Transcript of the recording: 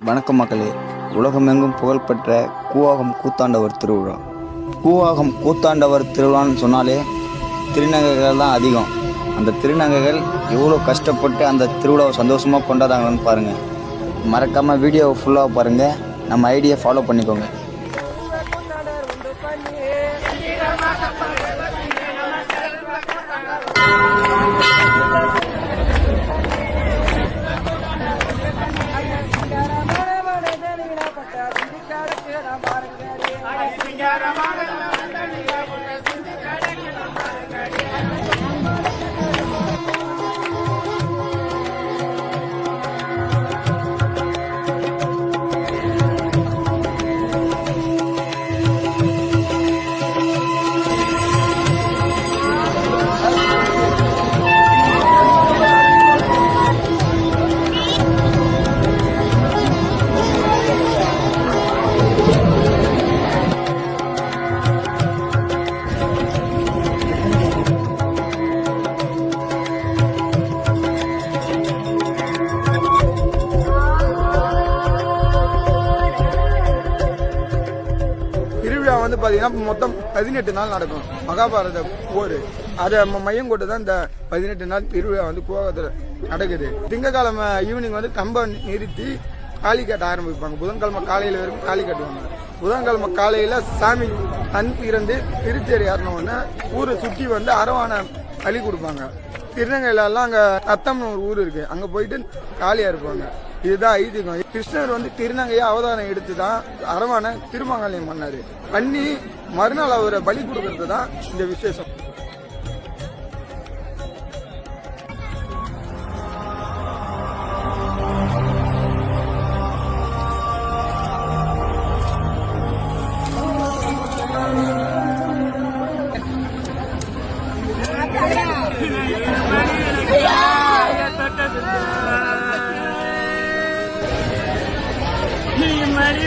வணக்கம் மக்களே. உலகமெங்கும் புகழ்பெற்ற கூவாகம் கூத்தாண்டவர் திருவிழா. கூவாகம் கூத்தாண்டவர் திருவிழான்னு சொன்னாலே திருநங்கைகள் தான் அதிகம். அந்த திருநங்கைகள் எவ்வளோ கஷ்டப்பட்டு அந்த திருவிழாவை சந்தோஷமாக கொண்டாடுறாங்கன்னு பாருங்கள். மறக்காமல் வீடியோவை ஃபுல்லாக பாருங்கள். நம்ம ஐடியை ஃபாலோ பண்ணிக்கோங்க. வந்து பாத்தீங்கன்னா மொத்தம் 18 நாள் நடக்கும். மகாபாரத போர் அதை மையம் கொண்டு தான் இந்த 18 நாள் திருவிழா வந்து கூவாகத்தில் நடக்குது. திங்கக்கிழமை ஈவினிங் வந்து கம்பை நிறுத்தி காளி கட்ட ஆரம்பிப்பாங்க. புதன்கிழமை காலையில வரைக்கும் காளி கட்டுவாங்க. புதன்கிழமை காலையில சாமி கண் திறந்து திருச்சேரி ஏறினோடனே ஊரை சுற்றி வந்து அரவான அழி கொடுப்பாங்க. திருநங்கையில எல்லாம் அங்க ரத்தம்னு ஒரு ஊர் இருக்கு, அங்க போயிட்டு காளியா இருப்பாங்க. இதுதான் ஐதீகம். கிருஷ்ணர் வந்து திருநங்கையா அவதாரம் எடுத்துதான் அரவான திருமங்கலம் பண்ணாரு. பண்ணி மறுநாள் அவரை பலி கொடுக்கறது தான் இந்த விசேஷம். Mari,